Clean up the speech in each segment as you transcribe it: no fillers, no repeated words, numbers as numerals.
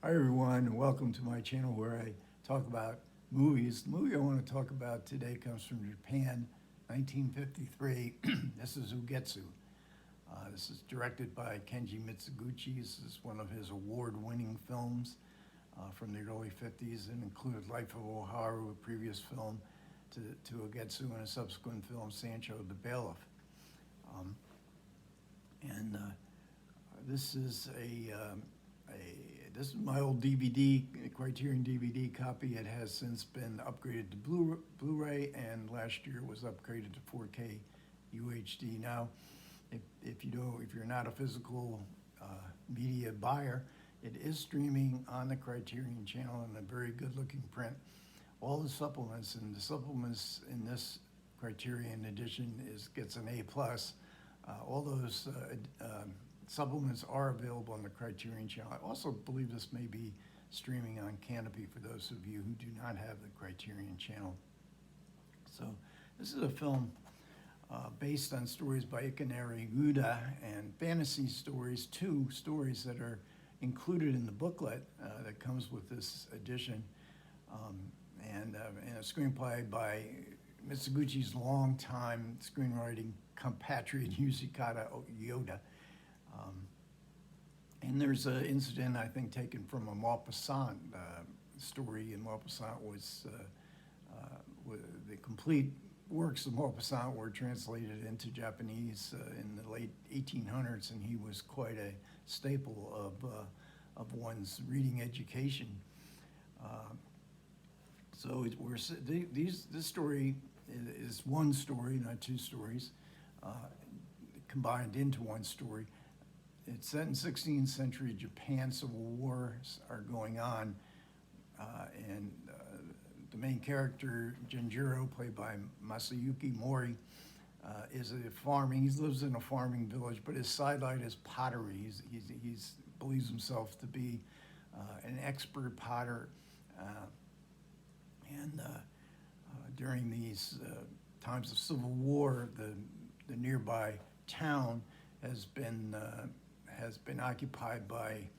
Hi everyone, and welcome to my channel where I talk about movies. The movie I want to talk about today comes from Japan, 1953. This is Ugetsu. This is directed by Kenji Mizoguchi. This is one of his award-winning films from the early 50s and included Life of Oharu, a previous film, to Ugetsu, and a subsequent film, Sancho the Bailiff. This is this is my old DVD, Criterion DVD copy. It has since been upgraded to Blu-ray, and last year was upgraded to 4K UHD. Now, if you're not a physical media buyer, it is streaming on the Criterion channel in a very good-looking print. All the supplements, and the supplements in this Criterion edition gets an A+. All those supplements are available on the Criterion channel. I also believe this may be streaming on Canopy for those of you who do not have the Criterion channel. So this is a film based on stories by Ikanari Uda and fantasy stories, two stories that are included in the booklet that comes with this edition, and a screenplay by Mizoguchi's longtime screenwriting compatriot Yuzukata Yoda. And there's an incident, I think, taken from a Maupassant story, and Maupassant was, the complete works of Maupassant were translated into Japanese in the late 1800s, and he was quite a staple of one's reading education. This story is one story, not two stories, combined into one story. It's set in 16th century Japan. Civil wars are going on, and the main character, Genjiro, played by Masayuki Mori, is a farming. He lives in a farming village, but his sidelight is pottery. He believes himself to be an expert potter, and during these times of civil war, the nearby town has been occupied by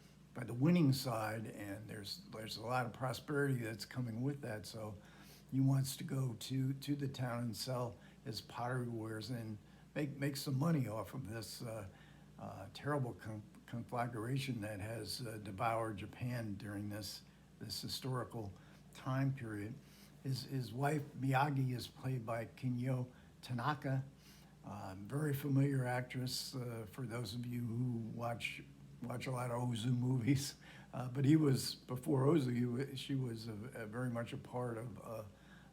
the winning side, and there's a lot of prosperity that's coming with that. So he wants to go to the town and sell his pottery wares and make some money off of this terrible conflagration that has devoured Japan during this historical time period. His wife Miyagi is played by Kinyo Tanaka. Very familiar actress for those of you who watch a lot of Ozu movies. But before Ozu, she was very much a part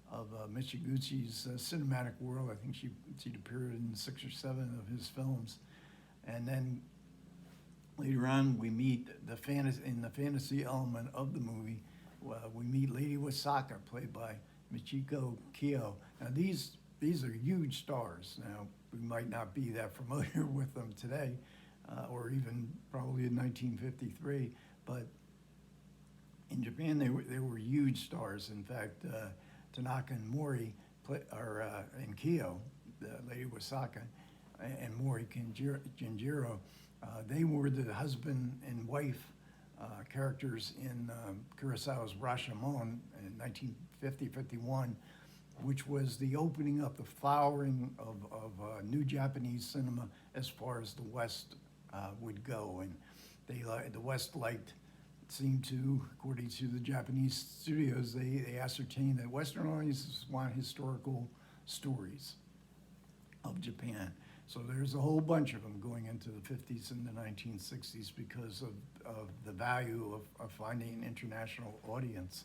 of Mizoguchi's cinematic world. I think she'd appeared in 6 or 7 of his films. And then later on, we meet in the fantasy element of the movie, we meet Lady Wasaka, played by Michiko Kyo. Now these are huge stars. Now, we might not be that familiar with them today, or even probably in 1953, but in Japan they were huge stars. In fact, Tanaka and Mori and Kyo, Lady Wasaka, and Mori Genjiro, they were the husband and wife characters in Kurosawa's Rashomon in 1950-51, which was the opening up, the flowering of new Japanese cinema as far as the West would go. And the West seemed to, according to the Japanese studios, they ascertained that Western audiences want historical stories of Japan. So there's a whole bunch of them going into the 50s and the 1960s because of the value of finding an international audience.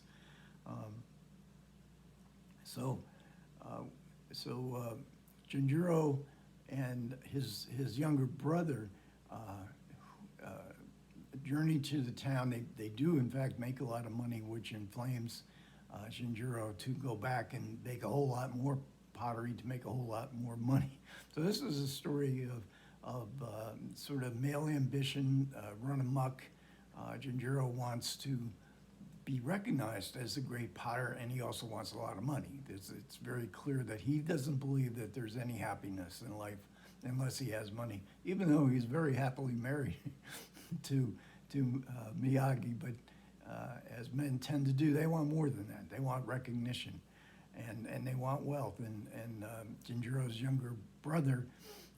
Genjiro and his younger brother journey to the town. They do, in fact, make a lot of money, which inflames Genjiro to go back and make a whole lot more pottery to make a whole lot more money. So this is a story of sort of male ambition run amok. Genjiro wants to be recognized as a great potter, and he also wants a lot of money. It's very clear that he doesn't believe that there's any happiness in life unless he has money, even though he's very happily married to Miyagi. But as men tend to do, they want more than that. They want recognition, and they want wealth. And Jinjiro's younger brother,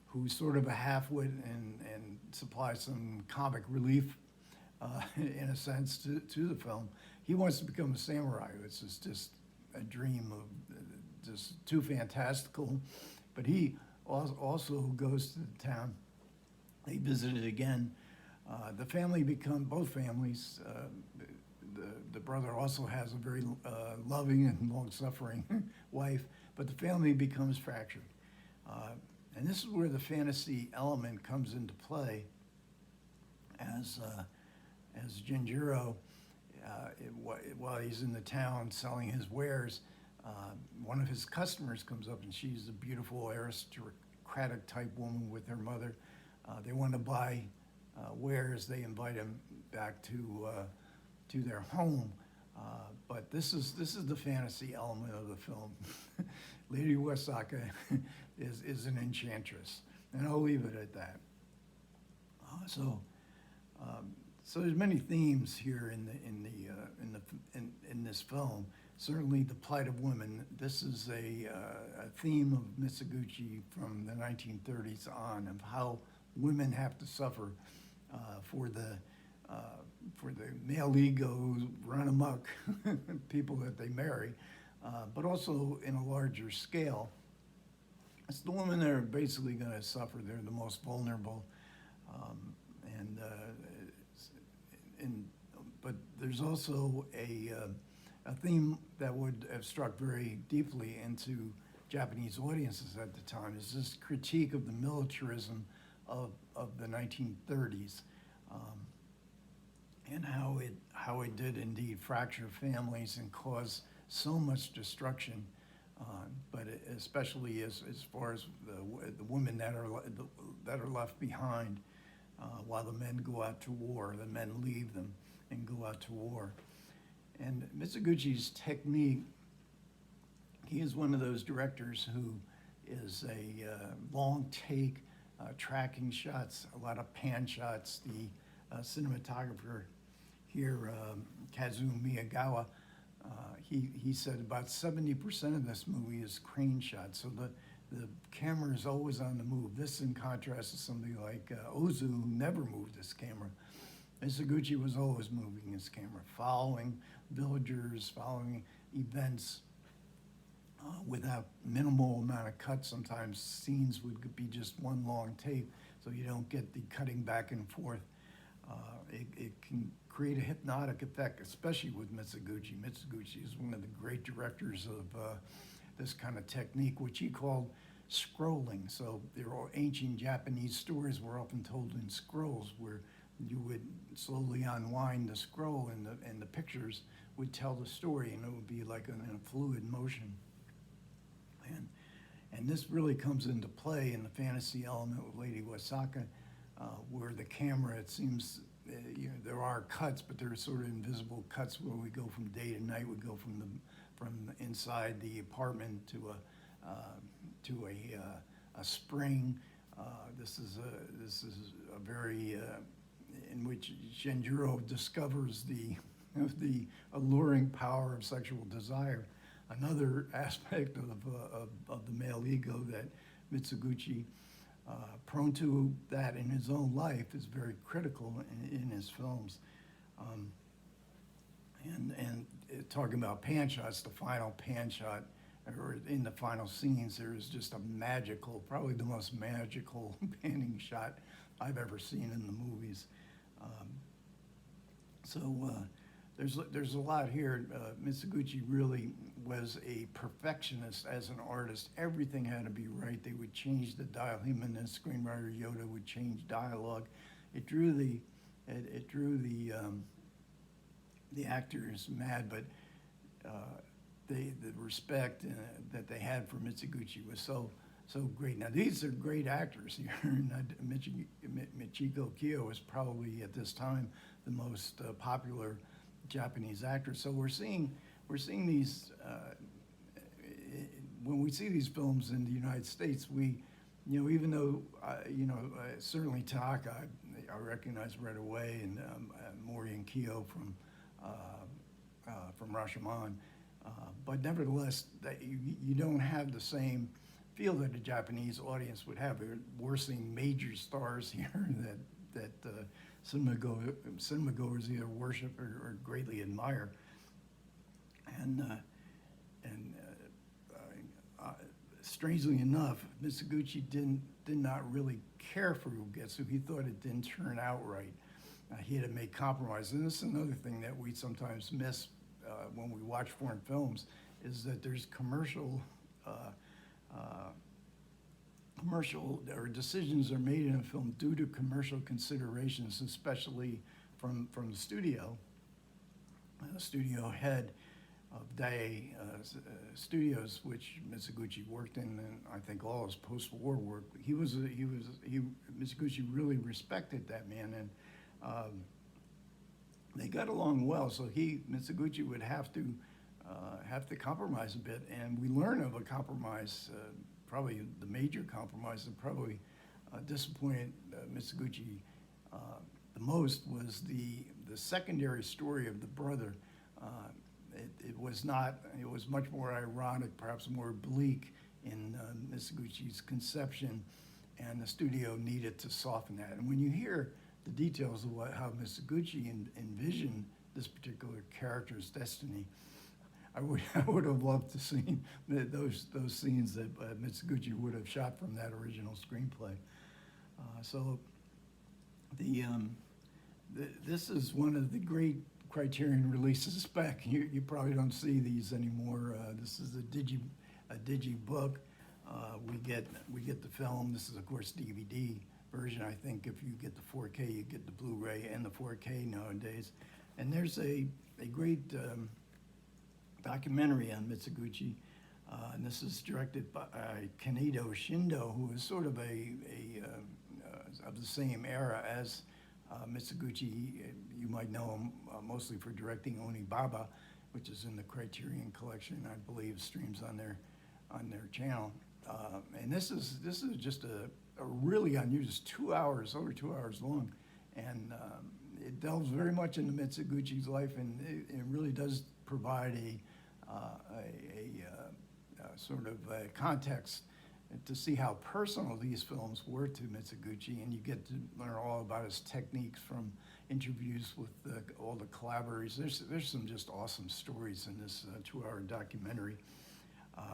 who's sort of a half-wit and supplies some comic relief, in a sense, to the film, he wants to become a samurai. This is just a dream of just too fantastical. But he also goes to the town. They visit it again. The family both families. The brother also has a very loving and long-suffering wife, but the family becomes fractured. And this is where the fantasy element comes into play, as Jinjiro, while he's in the town selling his wares, one of his customers comes up, and she's a beautiful aristocratic type woman with her mother. They want to buy wares. They invite him back to their home. But this is the fantasy element of the film. Lady Wasaka is an enchantress, and I'll leave it at that. So there's many themes here in this film. Certainly, the plight of women. This is a theme of Mizoguchi from the 1930s on, of how women have to suffer for the male ego run amok, people that they marry, but also in a larger scale. It's the women that are basically going to suffer. They're the most vulnerable, but there's also a theme that would have struck very deeply into Japanese audiences at the time, is this critique of the militarism of the 1930s, and how it did indeed fracture families and cause so much destruction, but especially as far as the women that are left behind, while the men go out to war. The men leave them and go out to war. And Mizoguchi's technique, he is one of those directors who is a long take, tracking shots, a lot of pan shots. The cinematographer here, Kazuo Miyagawa, he said about 70% of this movie is crane shots. So the camera is always on the move. This in contrast to somebody like Ozu, who never moved his camera. Mizoguchi was always moving his camera, following villagers, following events, without minimal amount of cuts. Sometimes scenes would be just one long tape, so you don't get the cutting back and forth. It can create a hypnotic effect, especially with Mizoguchi. Mizoguchi is one of the great directors of this kind of technique, which he called scrolling. So there are ancient Japanese stories were often told in scrolls, where you would slowly unwind the scroll, and the pictures would tell the story, and it would be like in a fluid motion. And this really comes into play in the fantasy element with Lady Wasaka, where the camera, it seems, there are cuts, but they're sort of invisible cuts where we go from day to night. We go from inside the apartment to a spring. This is a very in which Shinjiro discovers the alluring power of sexual desire. Another aspect of the male ego that Mizoguchi, prone to that in his own life, is very critical in his films. And talking about pan shots, the final pan shot, or in the final scenes, there is just a magical, probably the most magical panning shot I've ever seen in the movies. There's a lot here. Mizoguchi really was a perfectionist as an artist. Everything had to be right. They would change the dial. Him and the screenwriter Yoda would change dialogue. It drew the actors mad, but the respect that they had for Mizoguchi was so great. Now these are great actors here. Michiko Kyo was probably at this time the most popular Japanese actor. So we're seeing these when we see these films in the United States, we, even though certainly Tanaka I recognize right away, and Mori and Kyo from Rashomon. But nevertheless, that you don't have the same feel that the Japanese audience would have. We're seeing major stars here that cinema goers either worship or greatly admire. And strangely enough, Mizoguchi did not really care for Ugetsu. He thought it didn't turn out right. He had to make compromises. And this is another thing that we sometimes miss when we watch foreign films, is that there's commercial or decisions are made in a film due to commercial considerations, especially from the studio. The studio head of Dai Studios, which Mizoguchi worked in, and I think all his post-war work. Mizoguchi really respected that man, and they got along well. So Mizoguchi would have to compromise a bit, and we learn of a compromise. Probably the major compromise that probably disappointed Mizoguchi the most was the secondary story of the brother. It was much more ironic, perhaps more bleak in Mizoguchi's conception, and the studio needed to soften that. And when you hear the details of how Mizoguchi envisioned this particular character's destiny, I would have loved to see those scenes that Mizoguchi would have shot from that original screenplay. This is one of the great Criterion releases back. You probably don't see these anymore. This is a digi book. We get the film. This is of course DVD version. I think if you get the 4K, you get the Blu-ray and the 4K nowadays. And there's a great documentary on Mizoguchi, and this is directed by Kanedo Shindo, who is sort of of the same era as Mizoguchi. You might know him mostly for directing Onibaba, which is in the Criterion collection. I believe streams on their channel. And this is just a really unusual, 2 hours, over 2 hours long, and it delves very much into Mizoguchi's life, and it really does provide a sort of a context to see how personal these films were to Mizoguchi, and you get to learn all about his techniques from interviews with all the collaborators. There's some just awesome stories in this 2-hour documentary.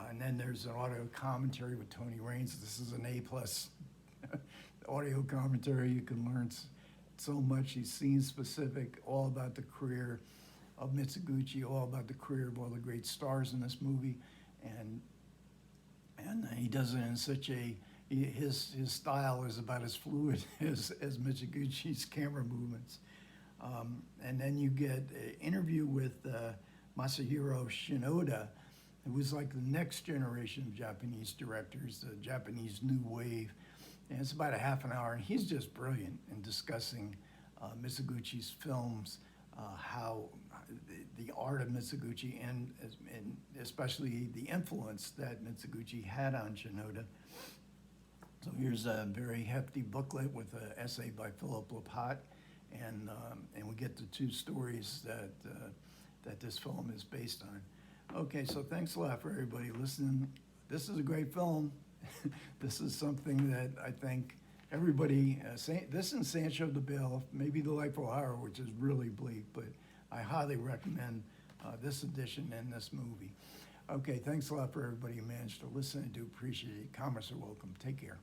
And then there's an audio commentary with Tony Raines. This is an A+ audio commentary. You can learn so much. He's scene specific, all about the career of Mizoguchi, all about the career of all the great stars in this movie, and he does it in such his style is about as fluid as Mizoguchi's camera movements. And then you get an interview with Masahiro Shinoda, who was like the next generation of Japanese directors, the Japanese new wave. And it's about a half an hour, and he's just brilliant in discussing Mizoguchi's films, how the art of Mizoguchi, and especially the influence that Mizoguchi had on Shinoda. So here's a very hefty booklet with an essay by Philip Lapat, and we get the 2 stories that this film is based on. Okay, so thanks a lot for everybody listening. This is a great film. This is something that I think everybody, this and Sancho the Bailiff, maybe The Life of O'Hara, which is really bleak, but I highly recommend this edition and this movie. Okay, thanks a lot for everybody who managed to listen. I do appreciate it. Comments are welcome. Take care.